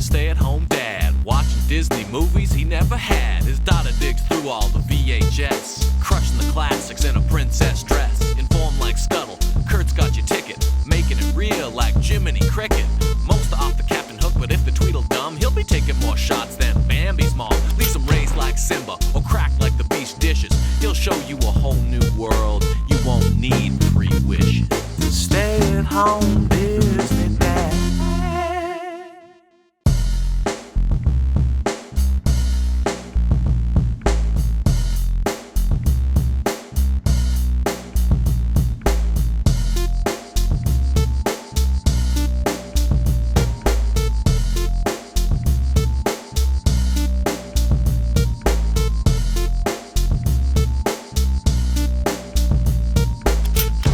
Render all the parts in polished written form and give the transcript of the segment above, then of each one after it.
a stay-at-home dad, watching Disney movies he never had. His daughter digs through all the VHS, crushing the classics in a princess dress. Informed like Scuttle, Kurt's got your ticket, making it real like Jiminy Cricket. Most are off the Captain Hook, but if the Tweedledum, he'll be taking more shots than Bambi's mom. Leaves him raised like Simba, or cracked like the beast dishes. He'll show you a whole new world, you won't need 3 wishes. Stay at home, Disney Dad.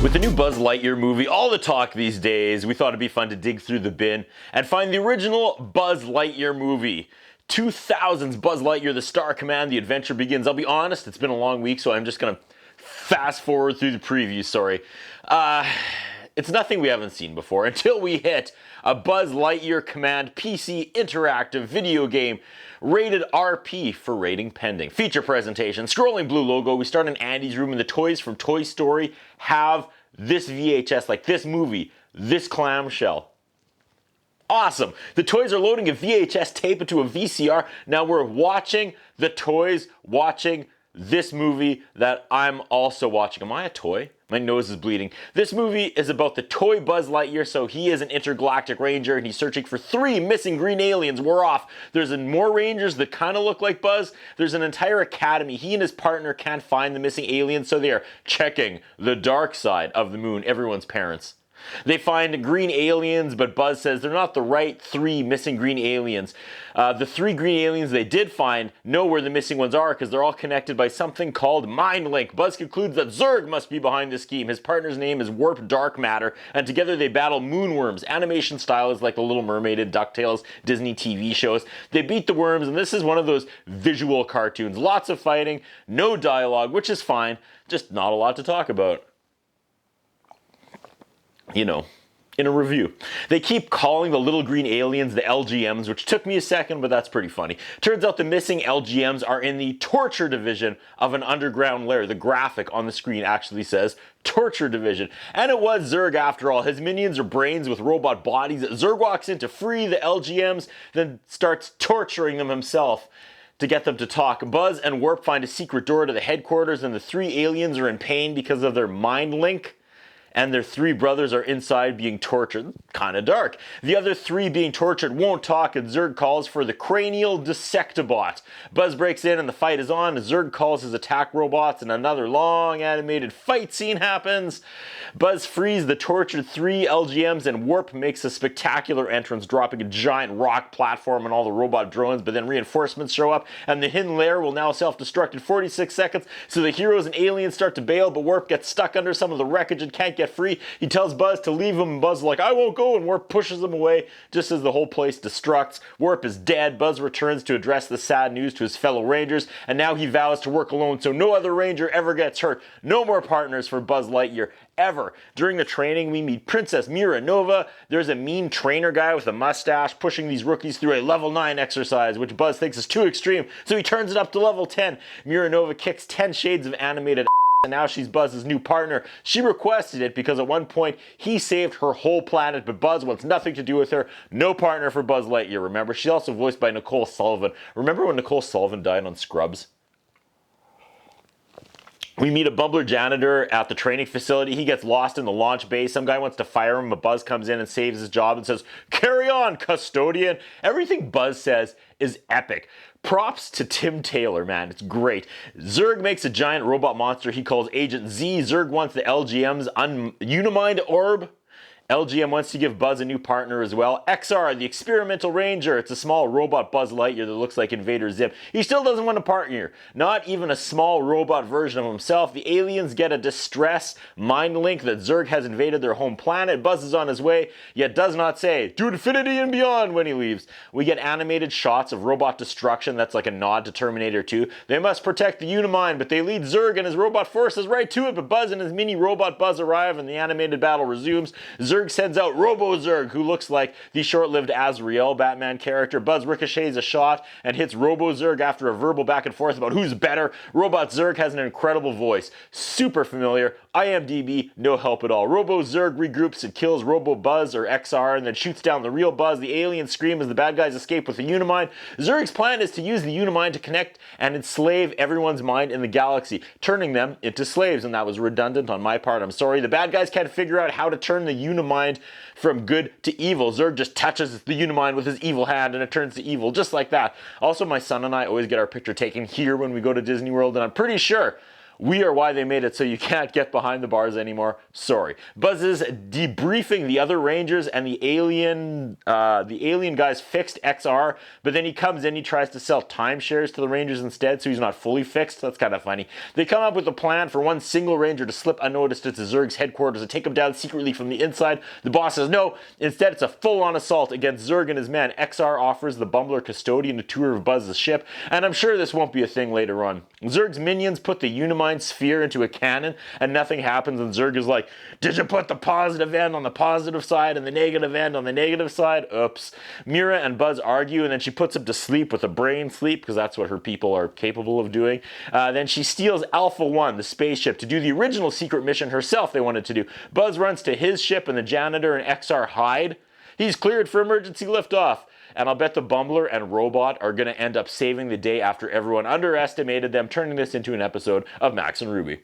With the new Buzz Lightyear movie, all the talk these days, we thought it'd be fun to dig through the bin and find the original Buzz Lightyear movie. 2000's Buzz Lightyear, The Star Command, The Adventure Begins. I'll be honest, it's been a long week, so I'm just gonna fast forward through the preview, sorry. It's nothing we haven't seen before until we hit a Buzz Lightyear Command PC interactive video game. Rated RP for rating pending. Feature presentation, scrolling blue logo. We start in Andy's room and the toys from Toy Story have this VHS, like this movie, this clamshell. Awesome. The toys are loading a VHS tape into a VCR. Now we're watching the toys watching this movie that I'm also watching. Am I a toy? My nose is bleeding. This movie is about the toy Buzz Lightyear, so he is an intergalactic ranger and he's searching for 3 missing green aliens. We're off. There's more rangers that kind of look like Buzz. There's an entire academy. He and his partner can't find the missing aliens, so they are checking the dark side of the moon, everyone's parents. They find green aliens, but Buzz says they're not the right 3 missing green aliens. The 3 green aliens they did find know where the missing ones are because they're all connected by something called Mind Link. Buzz concludes that Zurg must be behind this scheme. His partner's name is Warp Dark Matter, and together they battle moonworms. Animation style is like the Little Mermaid and DuckTales Disney TV shows. They beat the worms, and this is one of those visual cartoons. Lots of fighting, no dialogue, which is fine, just not a lot to talk about. You know, in a review. They keep calling the little green aliens the LGMs, which took me a second, but that's pretty funny. Turns out the missing LGMs are in the torture division of an underground lair. The graphic on the screen actually says torture division. And it was Zurg after all. His minions are brains with robot bodies. Zurg walks in to free the LGMs, then starts torturing them himself to get them to talk. Buzz and Warp find a secret door to the headquarters, and the 3 aliens are in pain because of their mind link. And their 3 brothers are inside being tortured. Kinda dark. The other 3 being tortured won't talk, and Zurg calls for the cranial dissectobot. Buzz breaks in and the fight is on. Zurg calls his attack robots and another long animated fight scene happens. Buzz frees the tortured 3 LGMs and Warp makes a spectacular entrance, dropping a giant rock platform on all the robot drones, but then reinforcements show up and the hidden lair will now self-destruct in 46 seconds, so the heroes and aliens start to bail, but Warp gets stuck under some of the wreckage and can't get free. He tells Buzz to leave him, and Buzz is like, I won't go, and Warp pushes him away just as the whole place destructs. Warp is dead. Buzz returns to address the sad news to his fellow Rangers, and now he vows to work alone so no other Ranger ever gets hurt. No more partners for Buzz Lightyear, ever. During the training, we meet Princess Mira Nova. There's a mean trainer guy with a mustache pushing these rookies through a level 9 exercise, which Buzz thinks is too extreme, so he turns it up to level 10. Mira Nova kicks 10 shades of animated and now she's Buzz's new partner. She requested it because at one point he saved her whole planet, but Buzz wants nothing to do with her. No partner for Buzz Lightyear, remember? She's also voiced by Nicole Sullivan. Remember when Nicole Sullivan died on Scrubs? We meet a bumbler janitor at the training facility. He gets lost in the launch bay. Some guy wants to fire him, but Buzz comes in and saves his job and says, "Carry on, custodian." Everything Buzz says is epic. Props to Tim Taylor, man. It's great. Zurg makes a giant robot monster he calls Agent Z. Zurg wants the LGM's Unimind orb. LGM wants to give Buzz a new partner as well. XR, the experimental ranger. It's a small robot Buzz Lightyear that looks like Invader Zim. He still doesn't want a partner. Not even a small robot version of himself. The aliens get a distress mind link that Zurg has invaded their home planet. Buzz is on his way, yet does not say, "To infinity and beyond," when he leaves. We get animated shots of robot destruction. That's like a nod to Terminator 2. They must protect the Unimind, but they lead Zurg and his robot forces right to it. But Buzz and his mini robot Buzz arrive and the animated battle resumes. Zurg Zurg sends out Robo-Zurg, who looks like the short-lived Azrael Batman character. Buzz ricochets a shot and hits Robo-Zurg after a verbal back and forth about who's better. Robot Zurg has an incredible voice. Super familiar. IMDb, no help at all. Robo-Zurg regroups and kills Robo-Buzz or XR and then shoots down the real Buzz. The aliens scream as the bad guys escape with the Unimind. Zurg's plan is to use the Unimind to connect and enslave everyone's mind in the galaxy, turning them into slaves, and that was redundant on my part. I'm sorry. The bad guys can't figure out how to turn the Unimind from good to evil. Zurg just touches the Unimind with his evil hand and it turns to evil, just like that. Also, my son and I always get our picture taken here when we go to Disney World, and I'm pretty sure we are why they made it so you can't get behind the bars anymore. Sorry. Buzz is debriefing the other Rangers, and the alien guys fixed XR, but then he comes in, he tries to sell timeshares to the Rangers instead, so he's not fully fixed. That's kind of funny. They come up with a plan for one single Ranger to slip unnoticed into Zurg's headquarters and take him down secretly from the inside. The boss says no. Instead, it's a full-on assault against Zurg and his men. XR offers the Bumbler Custodian a tour of Buzz's ship, and I'm sure this won't be a thing later on. Zurg's minions put the Unimind sphere into a cannon and nothing happens, and Zurg is like, did you put the positive end on the positive side and the negative end on the negative side? Oops. Mira and Buzz argue, and then she puts him to sleep with a brain sleep, because that's what her people are capable of doing. Then she steals Alpha 1, the spaceship, to do the original secret mission herself they wanted to do. Buzz runs to his ship and the janitor and XR hide. He's cleared for emergency liftoff. And I'll bet the Bumbler and Robot are going to end up saving the day after everyone underestimated them, turning this into an episode of Max and Ruby.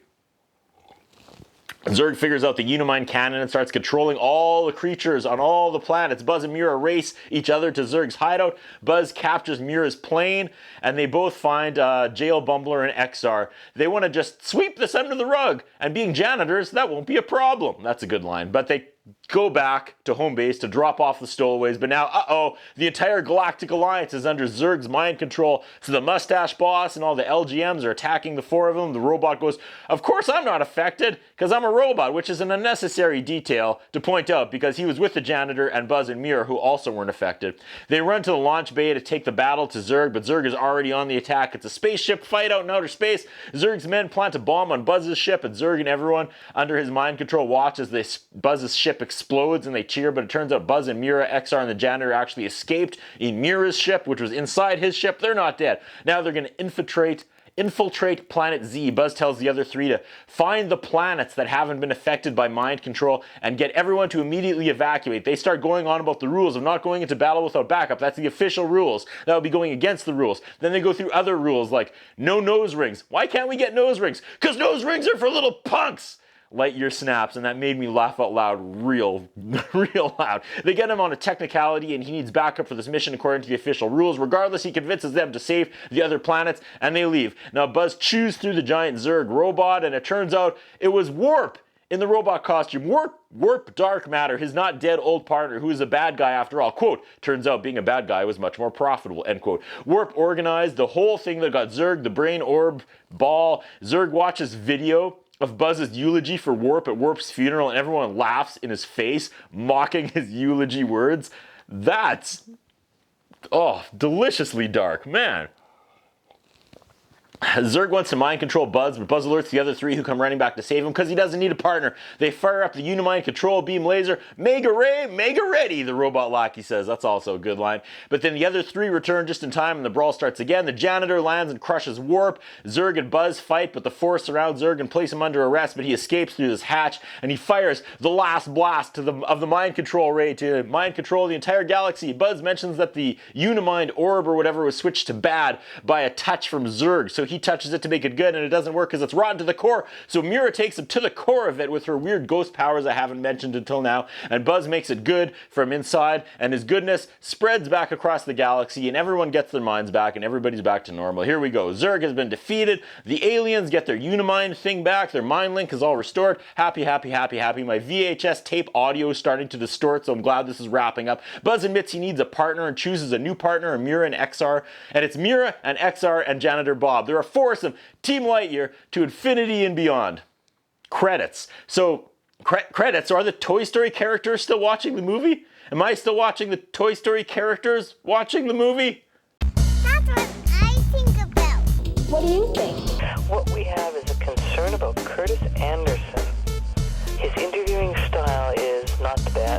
Zurg figures out the Unimind cannon and starts controlling all the creatures on all the planets. Buzz and Mira race each other to Zurg's hideout. Buzz captures Mira's plane, and they both find Jail Bumbler and XR. They want to just sweep this under the rug, and being janitors, that won't be a problem. That's a good line. But they go back to home base to drop off the stowaways, but now, the entire Galactic Alliance is under Zurg's mind control, so the Mustache Boss and all the LGMs are attacking the four of them. The robot goes, of course I'm not affected, because I'm a robot, which is an unnecessary detail to point out, because he was with the janitor and Buzz and Mira, who also weren't affected. They run to the launch bay to take the battle to Zurg, but Zurg is already on the attack. It's a spaceship fight out in outer space. Zurg's men plant a bomb on Buzz's ship, and Zurg and everyone under his mind control watch as Buzz's ship explodes, and they cheer, but it turns out Buzz and Mira, XR, and the janitor actually escaped in Mira's ship, which was inside his ship. They're not dead. Now they're going to infiltrate Planet Z. Buzz tells the other three to find the planets that haven't been affected by mind control and get everyone to immediately evacuate. They start going on about the rules of not going into battle without backup. That's the official rules. That would be going against the rules. Then they go through other rules like no nose rings. Why can't we get nose rings? Because nose rings are for little punks! Lightyear snaps, and that made me laugh out loud real loud. They get him on a technicality, and he needs backup for this mission according to the official rules. Regardless, he convinces them to save the other planets, and they leave. Now, Buzz chews through the giant Zurg robot, and it turns out it was Warp in the robot costume. Warp Dark Matter, his not dead old partner, who is a bad guy after all. Quote, turns out being a bad guy was much more profitable, end quote. Warp organized the whole thing that got Zurg the brain orb ball. Zurg watches video of Buzz's eulogy for Warp at Warp's funeral, and everyone laughs in his face, mocking his eulogy words. That's, deliciously dark, man. Zurg wants to mind control Buzz, but Buzz alerts the other three who come running back to save him because he doesn't need a partner. They fire up the Unimind control beam laser. Mega Ray, mega ready, the robot lackey says. That's also a good line. But then the other three return just in time and the brawl starts again. The janitor lands and crushes Warp. Zurg and Buzz fight, but the Force surrounds Zurg and place him under arrest, but he escapes through this hatch, and he fires the last blast of the mind control ray to mind control the entire galaxy. Buzz mentions that the Unimind orb or whatever was switched to bad by a touch from Zurg, so he touches it to make it good, and it doesn't work because it's rotten to the core. So Mira takes him to the core of it with her weird ghost powers I haven't mentioned until now, and Buzz makes it good from inside, and his goodness spreads back across the galaxy, and everyone gets their minds back, and everybody's back to normal. Here we go. Zurg has been defeated. The aliens get their Unimind thing back. Their mind link is all restored. Happy, happy, happy, happy. My VHS tape audio is starting to distort, so I'm glad this is wrapping up. Buzz admits he needs a partner and chooses a new partner, Mira and XR, and it's Mira and XR and Janitor Bob. They're a force of Team Lightyear to infinity and beyond. Credits. So, credits. Are the Toy Story characters still watching the movie? Am I still watching the Toy Story characters watching the movie? That's what I think about. What do you think? What we have is a concern about Curtis Anderson. His interviewing style is not the best.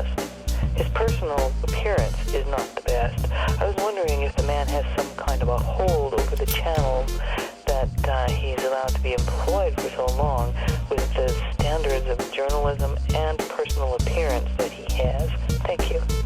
personal appearance is not the best. I was wondering if the man has some kind of a hold over the channels that he's allowed to be employed for so long with the standards of journalism and personal appearance that he has. Thank you.